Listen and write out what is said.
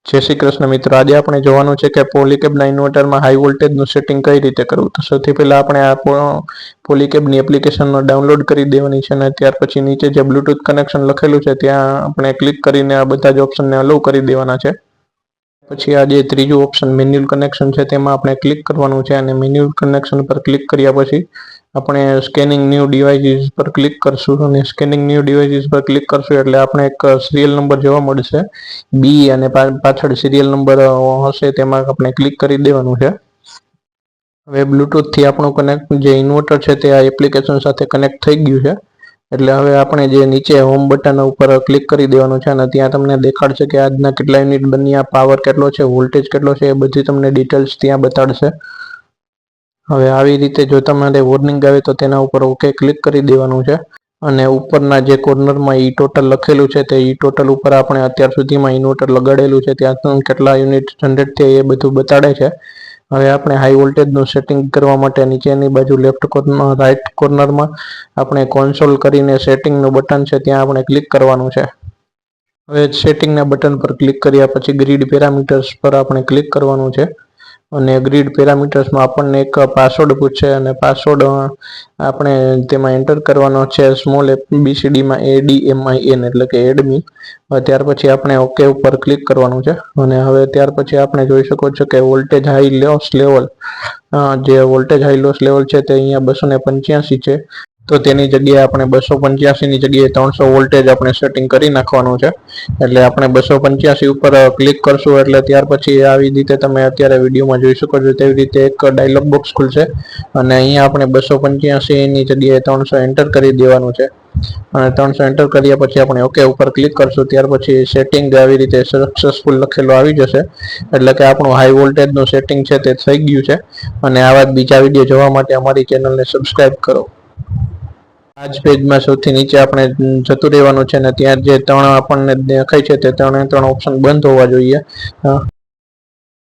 जय श्री कृष्ण मित्रों, आज આપણે જોવાનું છે કે પોલીકેબના ઇન્વર્ટરમાં હાઈ વોલ્ટેજનું સેટિંગ કઈ રીતે કરવું। તો સૌથી પહેલા આપણે આ પોલીકેબની એપ્લિકેશનનો ડાઉનલોડ કરી દેવાની છે અને ત્યાર પછી નીચે જે બ્લૂટૂથ કનેક્શન લખેલું છે ત્યાં આપણે ક્લિક કરીને આ બધા જ ઓપ્શનને અલાઉ કરી દેવાના છે। પછી આ જે ત્રીજું ઓપ્શન મેન્યુઅલ કનેક્શન છે તેમાં આપણે ક્લિક કરવાનું છે અને મેન્યુઅલ કનેક્શન પર ક્લિક કર્યા પછી આપણે સ્કેનિંગ ન્યૂ ડિવાઇસીસ પર ક્લિક કરશું અને સ્કેનિંગ ન્યૂ ડિવાઇસીસ પર ક્લિક કરશું એટલે આપણે એક સિરિયલ નંબર જોવા મળશે બી અને પાછળ સિરિયલ નંબર હશે તેમાં આપણે ક્લિક કરી દેવાનું છે। હવે બ્લૂટૂથ થી આપણું કનેક્ટ જે ઇન્વર્ટર છે તે આ એપ્લિકેશન સાથે કનેક્ટ થઈ ગયું છે એટલે હવે આપણે જે નીચે હોમ બટન ઉપર ક્લિક કરી દેવાનું છે અને ત્યાં તમને દેખાડશે કે આજના કેટલા યુનિટ બન્યા, પાવર કેટલો છે, વોલ્ટેજ કેટલો છે, એ બધી તમને ડિટેલ્સ ત્યાં બતાડશે। હવે આવી રીતે જો તમારે વોર્નિંગ આવે તો તેના ઉપર ઓકે ક્લિક કરી દેવાનું છે અને ઉપરના જે કોર્નરમાં ઈ ટોટલ લખેલું છે તે ઈ ટોટલ ઉપર આપણે અત્યાર સુધીમાં ઇન્વર્ટર લગાડેલું છે ત્યાં કેટલા યુનિટ જનરેટ થયા એ બધું બતાડે છે। હવે આપણે હાઈ વોલ્ટેજનું સેટિંગ કરવા માટે નીચેની બાજુ લેફ્ટ કોર્નર રાઈટ કોર્નરમાં આપણે કોન્સોલ કરીને સેટિંગનું બટન છે ત્યાં આપણે ક્લિક કરવાનું છે। હવે સેટિંગના બટન પર ક્લિક કર્યા પછી ગ્રીડ પેરામીટર્સ પર આપણે ક્લિક કરવાનું છે અને ગ્રીડ પેરામીટર્સમાં આપણને એક પાસવર્ડ પૂછશે અને પાસવર્ડ આપણે તેમાં એન્ટર કરવાનો છે સ્મોલ ABCDમાં ADMIN એટલે કે એડમી। ત્યાર પછી આપણે ઓકે ઉપર ક્લિક કરવાનું છે અને હવે ત્યાર પછી આપણે જોઈ શકો છો કે વોલ્ટેજ હાઈ લોસ લેવલ જે વોલ્ટેજ હાઈ લોસ લેવલ છે તે અહીંયા 285 છે તો તેની જગ્યાએ આપણે 285 ની જગ્યાએ 300 વોલ્ટેજ આપણે સેટિંગ કરી નાખવાનું છે એટલે આપણે 285 ઉપર ક્લિક કરશું એટલે ત્યાર પછી આવી રીતે તમે અત્યારે વિડીયોમાં જોઈ શકો છો તેવી રીતે એક ડાયલોગ બોક્સ ખુલશે અને અહીંયા આપણે 285 ની જગ્યાએ 300 એન્ટર કરી દેવાનું છે અને 300 એન્ટર કર્યા પછી આપણે ઓકે ઉપર ક્લિક કરશું ત્યાર પછી સેટિંગ આવી રીતે સક્સેસફુલ લખેલું આવી જશે એટલે કે આપણું હાઈ વોલ્ટેજનું સેટિંગ છે તે થઈ ગયું છે અને આવા જ બીજા વિડીયો જોવા માટે અમારી ચેનલને સબસ્ક્રાઇબ કરો। આ જ પેજમાં સૌથી નીચે આપણે જતું રહેવાનું છે અને ત્યાં જે ત્રણ આપણને દેખાય છે તે ત્રણે ત્રણ ઓપ્શન બંધ હોવા જોઈએ।